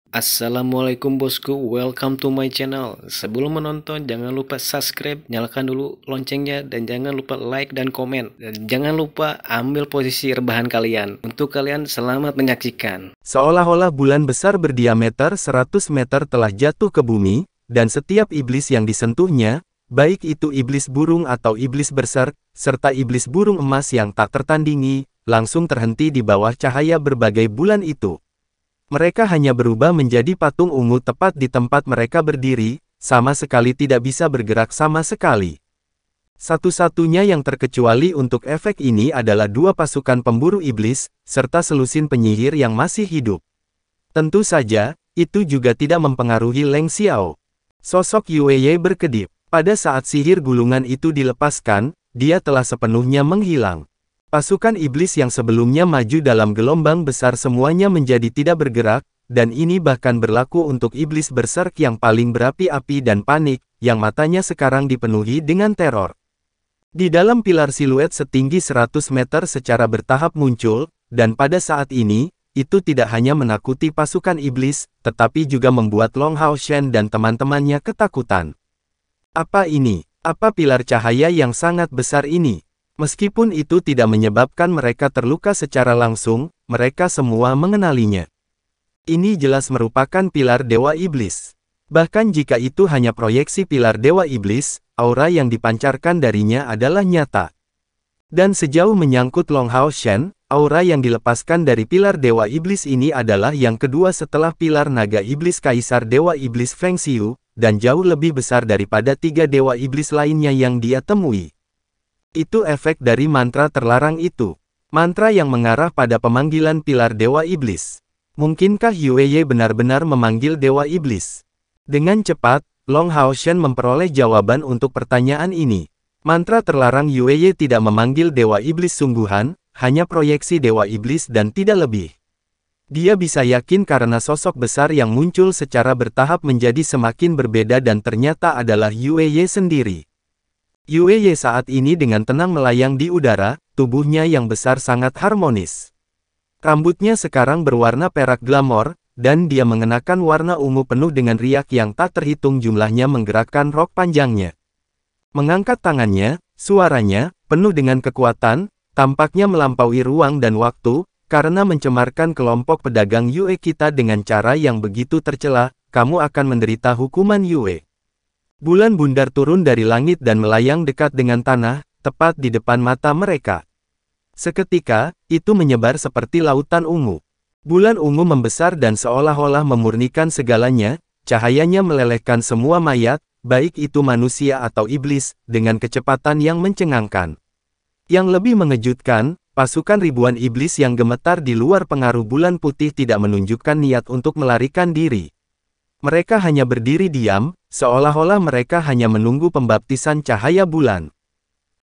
Assalamualaikum bosku, welcome to my channel. Sebelum menonton, jangan lupa subscribe, nyalakan dulu loncengnya, dan jangan lupa like dan komen. Dan jangan lupa ambil posisi rebahan kalian. Untuk kalian, selamat menyaksikan. Seolah-olah bulan besar berdiameter 100 meter telah jatuh ke bumi, dan setiap iblis yang disentuhnya, baik itu iblis burung atau iblis berserk, serta iblis burung emas yang tak tertandingi, langsung terhenti di bawah cahaya berbagai bulan itu. Mereka hanya berubah menjadi patung ungu tepat di tempat mereka berdiri, sama sekali tidak bisa bergerak sama sekali. Satu-satunya yang terkecuali untuk efek ini adalah dua pasukan pemburu iblis, serta selusin penyihir yang masih hidup. Tentu saja, itu juga tidak mempengaruhi Leng Xiao. Sosok Yue Ye berkedip. Pada saat sihir gulungan itu dilepaskan, dia telah sepenuhnya menghilang. Pasukan iblis yang sebelumnya maju dalam gelombang besar semuanya menjadi tidak bergerak, dan ini bahkan berlaku untuk iblis berserk yang paling berapi-api dan panik, yang matanya sekarang dipenuhi dengan teror. Di dalam pilar siluet setinggi 100 meter secara bertahap muncul, dan pada saat ini, itu tidak hanya menakuti pasukan iblis, tetapi juga membuat Long Hao Shen dan teman-temannya ketakutan. Apa ini? Apa pilar cahaya yang sangat besar ini? Meskipun itu tidak menyebabkan mereka terluka secara langsung, mereka semua mengenalinya. Ini jelas merupakan pilar Dewa Iblis. Bahkan jika itu hanya proyeksi pilar Dewa Iblis, aura yang dipancarkan darinya adalah nyata. Dan sejauh menyangkut Long Hao Shen, aura yang dilepaskan dari pilar Dewa Iblis ini adalah yang kedua setelah pilar Naga Iblis Kaisar Dewa Iblis Feng Xiu, dan jauh lebih besar daripada 3 Dewa Iblis lainnya yang dia temui. Itu efek dari mantra terlarang itu. Mantra yang mengarah pada pemanggilan pilar Dewa Iblis. Mungkinkah Yue Ye benar-benar memanggil Dewa Iblis? Dengan cepat, Long Hao Shen memperoleh jawaban untuk pertanyaan ini. Mantra terlarang Yue Ye tidak memanggil Dewa Iblis sungguhan, hanya proyeksi Dewa Iblis dan tidak lebih. Dia bisa yakin karena sosok besar yang muncul secara bertahap menjadi semakin berbeda dan ternyata adalah Yue Ye sendiri. Yue Ye saat ini dengan tenang melayang di udara, tubuhnya yang besar sangat harmonis. Rambutnya sekarang berwarna perak glamor, dan dia mengenakan warna ungu penuh dengan riak yang tak terhitung jumlahnya menggerakkan rok panjangnya. Mengangkat tangannya, suaranya, penuh dengan kekuatan, tampaknya melampaui ruang dan waktu, karena mencemarkan kelompok pedagang Yue kita dengan cara yang begitu tercela, kamu akan menderita hukuman Yue. Bulan bundar turun dari langit dan melayang dekat dengan tanah, tepat di depan mata mereka. Seketika, itu menyebar seperti lautan ungu. Bulan ungu membesar dan seolah-olah memurnikan segalanya, cahayanya melelehkan semua mayat, baik itu manusia atau iblis, dengan kecepatan yang mencengangkan. Yang lebih mengejutkan, pasukan ribuan iblis yang gemetar di luar pengaruh bulan putih tidak menunjukkan niat untuk melarikan diri. Mereka hanya berdiri diam, seolah-olah mereka hanya menunggu pembaptisan cahaya bulan.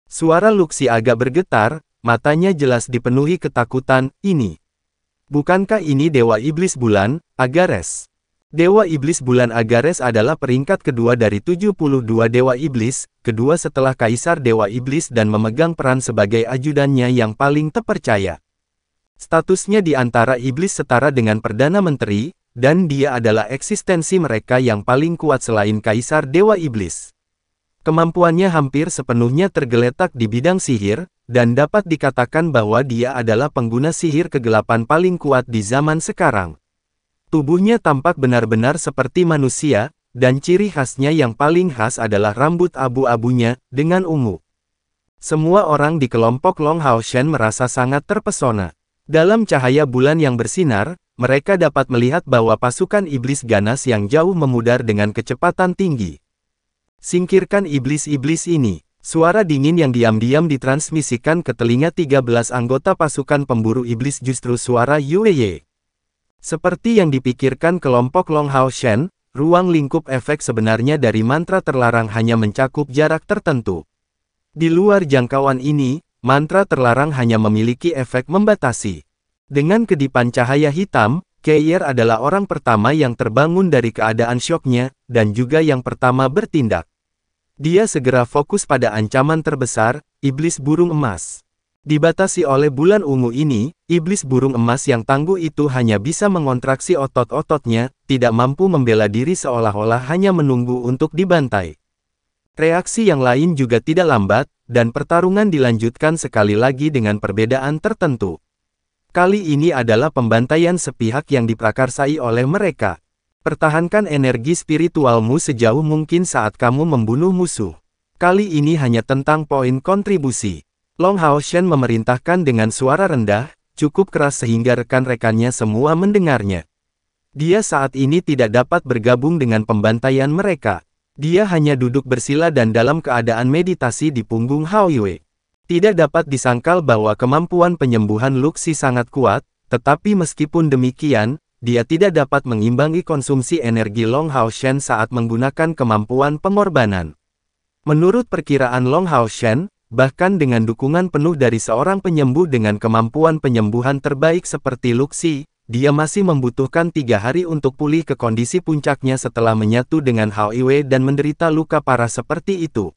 Suara Luxi agak bergetar, matanya jelas dipenuhi ketakutan, ini. Bukankah ini Dewa Iblis Bulan, Agares? Dewa Iblis Bulan Agares adalah peringkat kedua dari 72 Dewa Iblis, kedua setelah Kaisar Dewa Iblis dan memegang peran sebagai ajudannya yang paling terpercaya. Statusnya di antara iblis setara dengan Perdana Menteri, dan dia adalah eksistensi mereka yang paling kuat selain Kaisar Dewa Iblis. Kemampuannya hampir sepenuhnya tergeletak di bidang sihir, dan dapat dikatakan bahwa dia adalah pengguna sihir kegelapan paling kuat di zaman sekarang. Tubuhnya tampak benar-benar seperti manusia, dan ciri khasnya yang paling khas adalah rambut abu-abunya, dengan ungu. Semua orang di kelompok Long Hao Shen merasa sangat terpesona. Dalam cahaya bulan yang bersinar, mereka dapat melihat bahwa pasukan iblis ganas yang jauh memudar dengan kecepatan tinggi. Singkirkan iblis-iblis ini. Suara dingin yang diam-diam ditransmisikan ke telinga 13 anggota pasukan pemburu iblis justru suara Yue Ye. Seperti yang dipikirkan kelompok Long Hao Shen, ruang lingkup efek sebenarnya dari mantra terlarang hanya mencakup jarak tertentu. Di luar jangkauan ini, mantra terlarang hanya memiliki efek membatasi. Dengan kedipan cahaya hitam, Keier adalah orang pertama yang terbangun dari keadaan syoknya, dan juga yang pertama bertindak. Dia segera fokus pada ancaman terbesar, iblis burung emas. Dibatasi oleh bulan ungu ini, iblis burung emas yang tangguh itu hanya bisa mengontraksi otot-ototnya, tidak mampu membela diri seolah-olah hanya menunggu untuk dibantai. Reaksi yang lain juga tidak lambat, dan pertarungan dilanjutkan sekali lagi dengan perbedaan tertentu. Kali ini adalah pembantaian sepihak yang diprakarsai oleh mereka. Pertahankan energi spiritualmu sejauh mungkin saat kamu membunuh musuh. Kali ini hanya tentang poin kontribusi. Long Hao Shen memerintahkan dengan suara rendah, cukup keras sehingga rekan-rekannya semua mendengarnya. Dia saat ini tidak dapat bergabung dengan pembantaian mereka. Dia hanya duduk bersila dan dalam keadaan meditasi di punggung Hao Yue. Tidak dapat disangkal bahwa kemampuan penyembuhan Luxi sangat kuat, tetapi meskipun demikian, dia tidak dapat mengimbangi konsumsi energi Long Hao Shen saat menggunakan kemampuan pengorbanan. Menurut perkiraan Long Hao Shen, bahkan dengan dukungan penuh dari seorang penyembuh dengan kemampuan penyembuhan terbaik seperti Luxi, dia masih membutuhkan 3 hari untuk pulih ke kondisi puncaknya setelah menyatu dengan Hao Yue dan menderita luka parah seperti itu.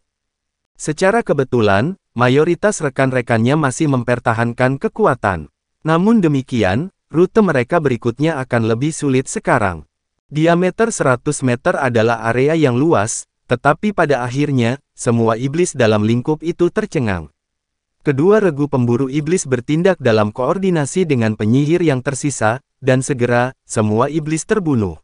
Secara kebetulan, mayoritas rekan-rekannya masih mempertahankan kekuatan. Namun demikian, rute mereka berikutnya akan lebih sulit sekarang. Diameter 100 meter adalah area yang luas, tetapi pada akhirnya, semua iblis dalam lingkup itu tercengang. Kedua regu pemburu iblis bertindak dalam koordinasi dengan penyihir yang tersisa, dan segera, semua iblis terbunuh.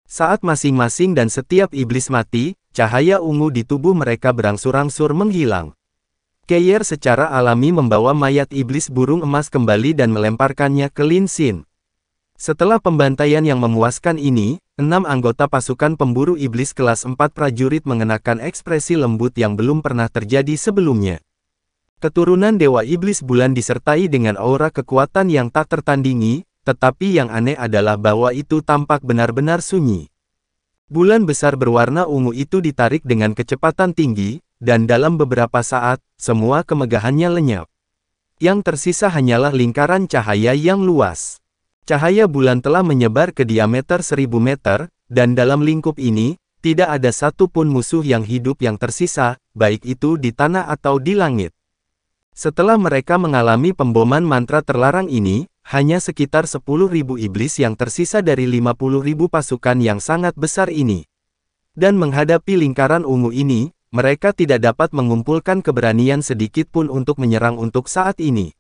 Saat masing-masing dan setiap iblis mati, cahaya ungu di tubuh mereka berangsur-angsur menghilang. Keyer secara alami membawa mayat iblis burung emas kembali dan melemparkannya ke Lin Xin. Setelah pembantaian yang memuaskan ini, 6 anggota pasukan pemburu iblis kelas 4 prajurit mengenakan ekspresi lembut yang belum pernah terjadi sebelumnya. Keturunan Dewa Iblis Bulan disertai dengan aura kekuatan yang tak tertandingi, tetapi yang aneh adalah bahwa itu tampak benar-benar sunyi. Bulan besar berwarna ungu itu ditarik dengan kecepatan tinggi, dan dalam beberapa saat, semua kemegahannya lenyap. Yang tersisa hanyalah lingkaran cahaya yang luas. Cahaya bulan telah menyebar ke diameter 1000 meter, dan dalam lingkup ini, tidak ada satu pun musuh yang hidup yang tersisa, baik itu di tanah atau di langit. Setelah mereka mengalami pemboman mantra terlarang ini, hanya sekitar 10.000 iblis yang tersisa dari 50.000 pasukan yang sangat besar ini. Dan menghadapi lingkaran ungu ini, mereka tidak dapat mengumpulkan keberanian sedikit pun untuk menyerang untuk saat ini.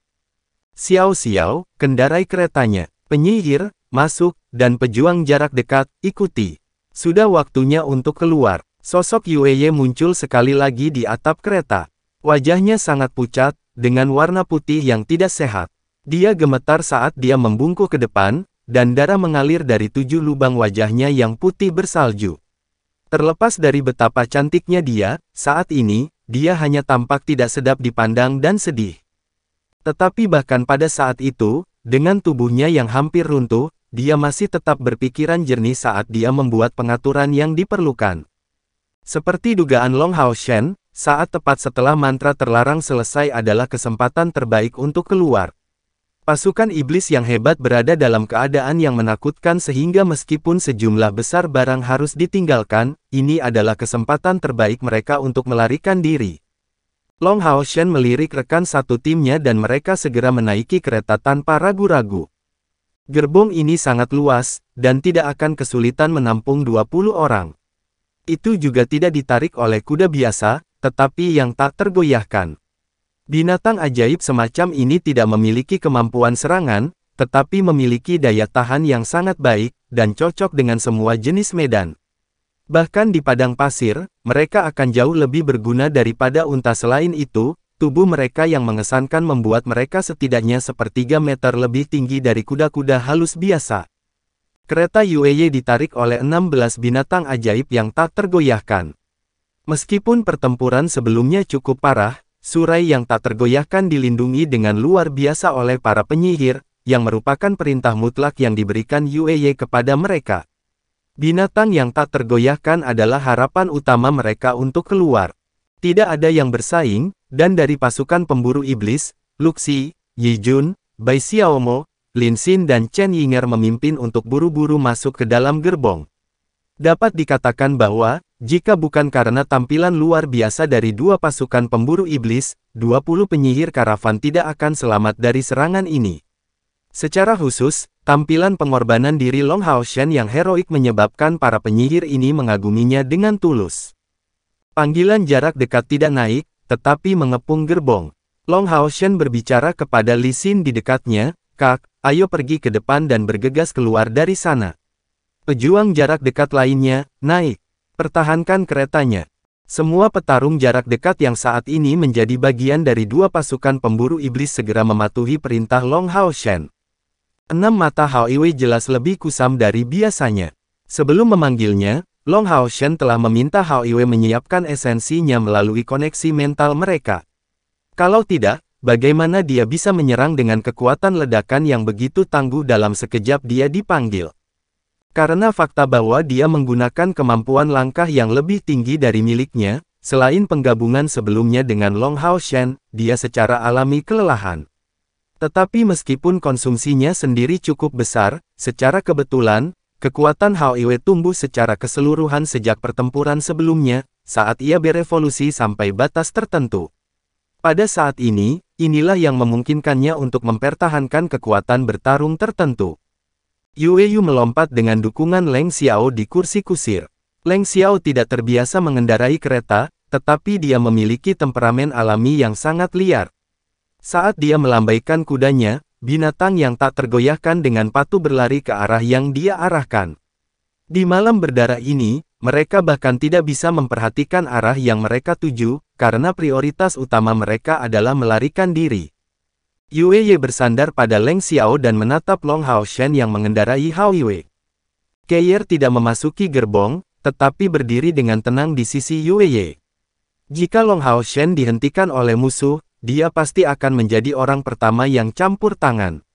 Xiao, kendarai keretanya. Penyihir, masuk, dan pejuang jarak dekat, ikuti. Sudah waktunya untuk keluar. Sosok Yue muncul sekali lagi di atap kereta. Wajahnya sangat pucat, dengan warna putih yang tidak sehat. Dia gemetar saat dia membungkuk ke depan, dan darah mengalir dari 7 lubang wajahnya yang putih bersalju. Terlepas dari betapa cantiknya dia, saat ini, dia hanya tampak tidak sedap dipandang dan sedih. Tetapi bahkan pada saat itu, dengan tubuhnya yang hampir runtuh, dia masih tetap berpikiran jernih saat dia membuat pengaturan yang diperlukan. Seperti dugaan Long Hao Shen, saat tepat setelah mantra terlarang selesai adalah kesempatan terbaik untuk keluar. Pasukan iblis yang hebat berada dalam keadaan yang menakutkan sehingga meskipun sejumlah besar barang harus ditinggalkan, ini adalah kesempatan terbaik mereka untuk melarikan diri. Long Hao Shen melirik rekan satu timnya dan mereka segera menaiki kereta tanpa ragu-ragu. Gerbong ini sangat luas, dan tidak akan kesulitan menampung 20 orang. Itu juga tidak ditarik oleh kuda biasa, tetapi yang tak tergoyahkan. Binatang ajaib semacam ini tidak memiliki kemampuan serangan, tetapi memiliki daya tahan yang sangat baik, dan cocok dengan semua jenis medan. Bahkan di padang pasir, mereka akan jauh lebih berguna daripada unta. Selain itu, tubuh mereka yang mengesankan membuat mereka setidaknya 1/3 meter lebih tinggi dari kuda-kuda halus biasa. Kereta Yue ditarik oleh 16 binatang ajaib yang tak tergoyahkan. Meskipun pertempuran sebelumnya cukup parah, Surai yang tak tergoyahkan dilindungi dengan luar biasa oleh para penyihir, yang merupakan perintah mutlak yang diberikan Yue kepada mereka. Binatang yang tak tergoyahkan adalah harapan utama mereka untuk keluar. Tidak ada yang bersaing, dan dari pasukan pemburu iblis, Luxi, Yi Jun, Bai Xiaomo, Lin Xin dan Chen Yinger memimpin untuk buru-buru masuk ke dalam gerbong. Dapat dikatakan bahwa, Jika bukan karena tampilan luar biasa dari dua pasukan pemburu iblis, 20 penyihir karavan tidak akan selamat dari serangan ini. Secara khusus, tampilan pengorbanan diri Long Hao Shen yang heroik menyebabkan para penyihir ini mengaguminya dengan tulus. Panggilan jarak dekat tidak naik, tetapi mengepung gerbong. Long Hao Shen berbicara kepada Li Xin di dekatnya, "Kak, ayo pergi ke depan dan bergegas keluar dari sana." Pejuang jarak dekat lainnya, naik. Pertahankan keretanya. Semua petarung jarak dekat yang saat ini menjadi bagian dari dua pasukan pemburu iblis segera mematuhi perintah Long Hao Shen. 6 mata Hao Iwei jelas lebih kusam dari biasanya. Sebelum memanggilnya, Long Hao Shen telah meminta Hao Iwei menyiapkan esensinya melalui koneksi mental mereka. Kalau tidak, bagaimana dia bisa menyerang dengan kekuatan ledakan yang begitu tangguh dalam sekejap dia dipanggil? Karena fakta bahwa dia menggunakan kemampuan langkah yang lebih tinggi dari miliknya, selain penggabungan sebelumnya dengan Long Hao Shen, dia secara alami kelelahan. Tetapi meskipun konsumsinya sendiri cukup besar, secara kebetulan, kekuatan Hao Iwei tumbuh secara keseluruhan sejak pertempuran sebelumnya, saat ia berevolusi sampai batas tertentu. Pada saat ini, inilah yang memungkinkannya untuk mempertahankan kekuatan bertarung tertentu. Yue Yu melompat dengan dukungan Leng Xiao di kursi kusir. Leng Xiao tidak terbiasa mengendarai kereta, tetapi dia memiliki temperamen alami yang sangat liar. Saat dia melambaikan kudanya, binatang yang tak tergoyahkan dengan patuh berlari ke arah yang dia arahkan. Di malam berdarah ini, mereka bahkan tidak bisa memperhatikan arah yang mereka tuju, karena prioritas utama mereka adalah melarikan diri. Yue Ye bersandar pada Leng Xiao dan menatap Long Hao Shen yang mengendarai Hao Iwei. Keir tidak memasuki gerbong, tetapi berdiri dengan tenang di sisi Yue Ye. Jika Long Hao Shen dihentikan oleh musuh, dia pasti akan menjadi orang pertama yang campur tangan.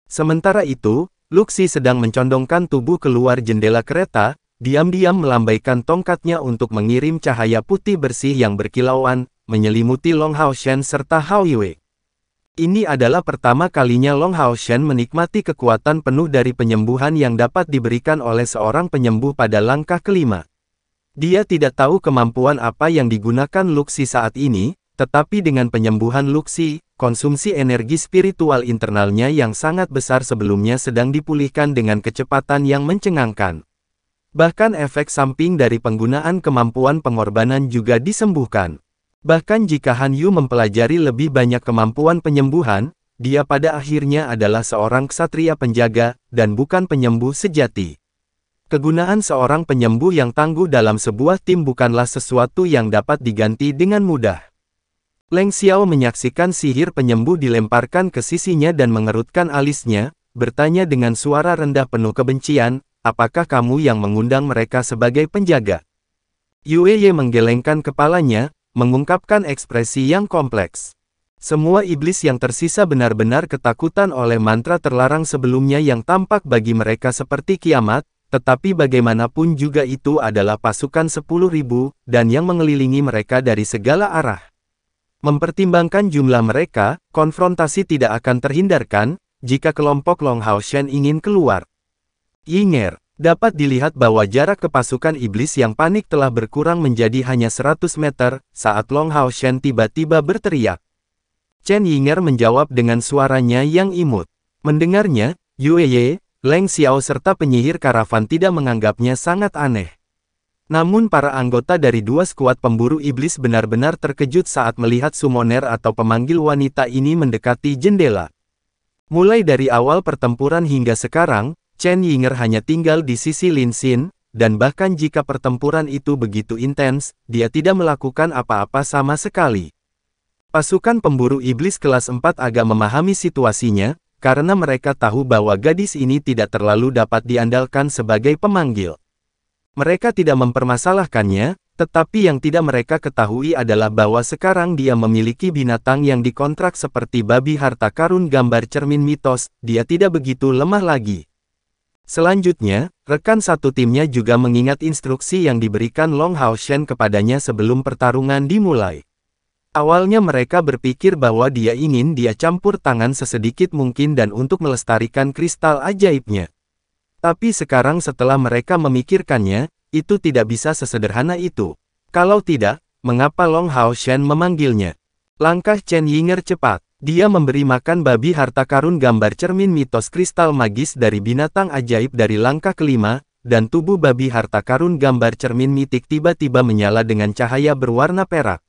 Sementara itu, Luxi sedang mencondongkan tubuh keluar jendela kereta, diam-diam melambaikan tongkatnya untuk mengirim cahaya putih bersih yang berkilauan, menyelimuti Long Hao Shen serta Hao Iwei. Ini adalah pertama kalinya Long Hao Shen menikmati kekuatan penuh dari penyembuhan yang dapat diberikan oleh seorang penyembuh pada langkah kelima. Dia tidak tahu kemampuan apa yang digunakan Luxi saat ini, tetapi dengan penyembuhan Luxi, konsumsi energi spiritual internalnya yang sangat besar sebelumnya sedang dipulihkan dengan kecepatan yang mencengangkan. Bahkan efek samping dari penggunaan kemampuan pengorbanan juga disembuhkan. Bahkan jika Han Yu mempelajari lebih banyak kemampuan penyembuhan, dia pada akhirnya adalah seorang ksatria penjaga, dan bukan penyembuh sejati. Kegunaan seorang penyembuh yang tangguh dalam sebuah tim bukanlah sesuatu yang dapat diganti dengan mudah. Leng Xiao menyaksikan sihir penyembuh dilemparkan ke sisinya dan mengerutkan alisnya, bertanya dengan suara rendah penuh kebencian, "Apakah kamu yang mengundang mereka sebagai penjaga?" Yue Ye menggelengkan kepalanya, mengungkapkan ekspresi yang kompleks. Semua iblis yang tersisa benar-benar ketakutan oleh mantra terlarang sebelumnya yang tampak bagi mereka seperti kiamat, tetapi bagaimanapun juga itu adalah pasukan 10.000, dan yang mengelilingi mereka dari segala arah. Mempertimbangkan jumlah mereka, konfrontasi tidak akan terhindarkan, jika kelompok Long Hao Shen ingin keluar. Yinger. Dapat dilihat bahwa jarak ke pasukan iblis yang panik telah berkurang menjadi hanya 100 meter, saat Long Hao Shen tiba-tiba berteriak. Chen Yinger menjawab dengan suaranya yang imut. Mendengarnya, Yue Ye, Leng Xiao serta penyihir karavan tidak menganggapnya sangat aneh. Namun para anggota dari dua skuad pemburu iblis benar-benar terkejut saat melihat summoner atau pemanggil wanita ini mendekati jendela. Mulai dari awal pertempuran hingga sekarang, Chen Yinger hanya tinggal di sisi Lin Xin, dan bahkan jika pertempuran itu begitu intens, dia tidak melakukan apa-apa sama sekali. Pasukan pemburu iblis kelas 4 agak memahami situasinya, karena mereka tahu bahwa gadis ini tidak terlalu dapat diandalkan sebagai pemanggil. Mereka tidak mempermasalahkannya, tetapi yang tidak mereka ketahui adalah bahwa sekarang dia memiliki binatang yang dikontrak seperti babi harta karun gambar cermin mitos, dia tidak begitu lemah lagi. Selanjutnya, rekan satu timnya juga mengingat instruksi yang diberikan Long Hao Shen kepadanya sebelum pertarungan dimulai. Awalnya mereka berpikir bahwa dia ingin dia campur tangan sesedikit mungkin dan untuk melestarikan kristal ajaibnya. Tapi sekarang setelah mereka memikirkannya, itu tidak bisa sesederhana itu. Kalau tidak, mengapa Long Hao Shen memanggilnya? Langkah Chen Yinger cepat. Dia memberi makan babi harta karun gambar cermin mitos kristal magis dari binatang ajaib dari langkah kelima, dan tubuh babi harta karun gambar cermin mitik tiba-tiba menyala dengan cahaya berwarna perak.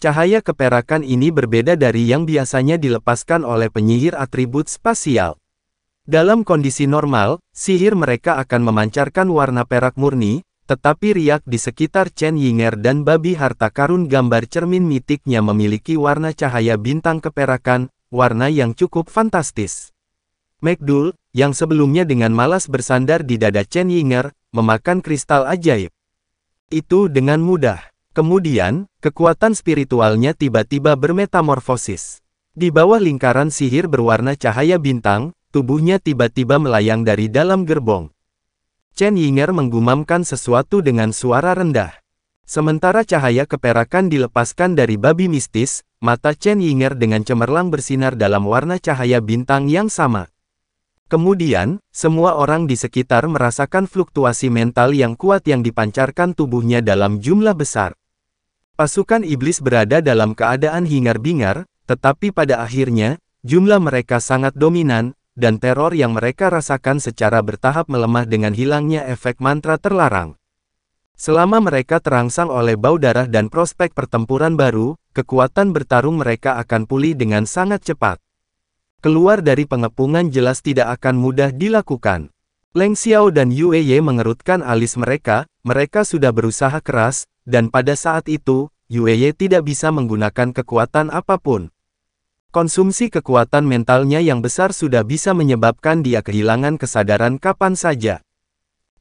Cahaya keperakan ini berbeda dari yang biasanya dilepaskan oleh penyihir atribut spasial. Dalam kondisi normal, sihir mereka akan memancarkan warna perak murni, tetapi riak di sekitar Chen Yinger dan babi harta karun gambar cermin mitiknya memiliki warna cahaya bintang keperakan, warna yang cukup fantastis. McDull, yang sebelumnya dengan malas bersandar di dada Chen Yinger, memakan kristal ajaib itu dengan mudah. Kemudian, kekuatan spiritualnya tiba-tiba bermetamorfosis. Di bawah lingkaran sihir berwarna cahaya bintang, tubuhnya tiba-tiba melayang dari dalam gerbong. Chen Yinger menggumamkan sesuatu dengan suara rendah. Sementara cahaya keperakan dilepaskan dari babi mistis, mata Chen Yinger dengan cemerlang bersinar dalam warna cahaya bintang yang sama. Kemudian, semua orang di sekitar merasakan fluktuasi mental yang kuat yang dipancarkan tubuhnya dalam jumlah besar. Pasukan iblis berada dalam keadaan hingar-bingar, tetapi pada akhirnya, jumlah mereka sangat dominan, dan teror yang mereka rasakan secara bertahap melemah dengan hilangnya efek mantra terlarang. Selama mereka terangsang oleh bau darah dan prospek pertempuran baru, kekuatan bertarung mereka akan pulih dengan sangat cepat. Keluar dari pengepungan jelas tidak akan mudah dilakukan. Leng Xiao dan Yue Ye mengerutkan alis mereka sudah berusaha keras, dan pada saat itu, Yue Ye tidak bisa menggunakan kekuatan apapun. Konsumsi kekuatan mentalnya yang besar sudah bisa menyebabkan dia kehilangan kesadaran kapan saja.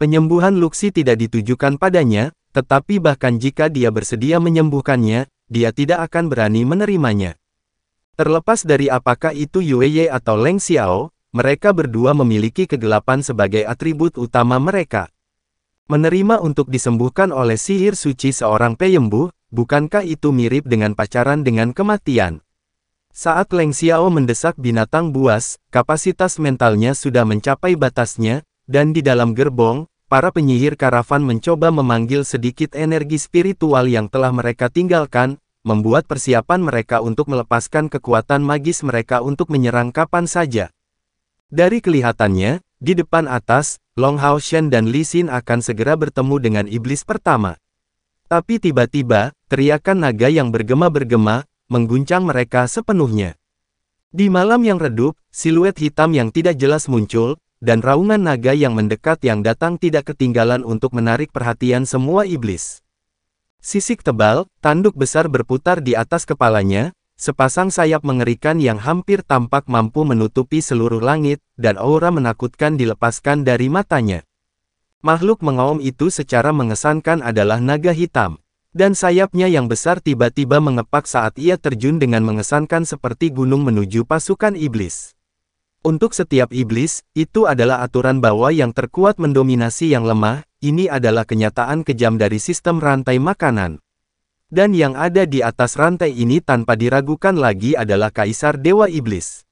Penyembuhan Luxi tidak ditujukan padanya, tetapi bahkan jika dia bersedia menyembuhkannya, dia tidak akan berani menerimanya. Terlepas dari apakah itu Yue Ye atau Leng Xiao, mereka berdua memiliki kegelapan sebagai atribut utama mereka. Menerima untuk disembuhkan oleh sihir suci seorang penyembuh, bukankah itu mirip dengan pacaran dengan kematian? Saat Leng Xiao mendesak binatang buas, kapasitas mentalnya sudah mencapai batasnya, dan di dalam gerbong, para penyihir karavan mencoba memanggil sedikit energi spiritual yang telah mereka tinggalkan, membuat persiapan mereka untuk melepaskan kekuatan magis mereka untuk menyerang kapan saja. Dari kelihatannya, di depan atas, Long Hao Shen dan Li Xin akan segera bertemu dengan iblis pertama. Tapi tiba-tiba, teriakan naga yang bergema-bergema, mengguncang mereka sepenuhnya. Di malam yang redup, siluet hitam yang tidak jelas muncul, dan raungan naga yang mendekat yang datang tidak ketinggalan untuk menarik perhatian semua iblis. Sisik tebal, tanduk besar berputar di atas kepalanya, sepasang sayap mengerikan yang hampir tampak mampu menutupi seluruh langit, dan aura menakutkan dilepaskan dari matanya. Makhluk mengaum itu secara mengesankan adalah naga hitam, dan sayapnya yang besar tiba-tiba mengepak saat ia terjun dengan mengesankan seperti gunung menuju pasukan iblis. Untuk setiap iblis, itu adalah aturan bahwa yang terkuat mendominasi yang lemah, ini adalah kenyataan kejam dari sistem rantai makanan. Dan yang ada di atas rantai ini tanpa diragukan lagi adalah Kaisar Dewa Iblis.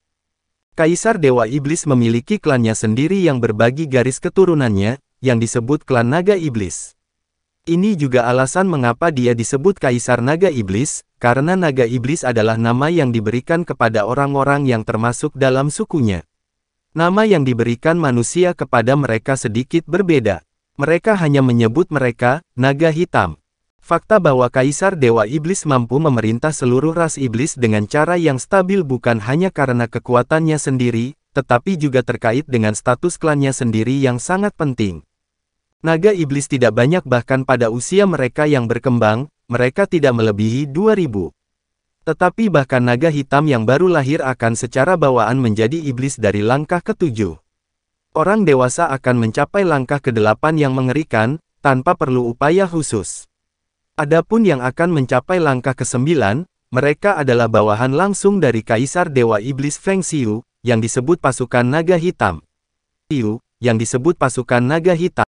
Kaisar Dewa Iblis memiliki klannya sendiri yang berbagi garis keturunannya, yang disebut klan Naga Iblis. Ini juga alasan mengapa dia disebut Kaisar Naga Iblis, karena Naga Iblis adalah nama yang diberikan kepada orang-orang yang termasuk dalam sukunya. Nama yang diberikan manusia kepada mereka sedikit berbeda. Mereka hanya menyebut mereka, Naga Hitam. Fakta bahwa Kaisar Dewa Iblis mampu memerintah seluruh ras iblis dengan cara yang stabil bukan hanya karena kekuatannya sendiri, tetapi juga terkait dengan status klannya sendiri yang sangat penting. Naga iblis tidak banyak bahkan pada usia mereka yang berkembang, mereka tidak melebihi 2000. Tetapi bahkan naga hitam yang baru lahir akan secara bawaan menjadi iblis dari langkah ke-7. Orang dewasa akan mencapai langkah ke-8 yang mengerikan, tanpa perlu upaya khusus. Adapun yang akan mencapai langkah ke-9, mereka adalah bawahan langsung dari Kaisar Dewa Iblis Feng Xiu, yang disebut pasukan naga hitam. Yang disebut pasukan naga hitam.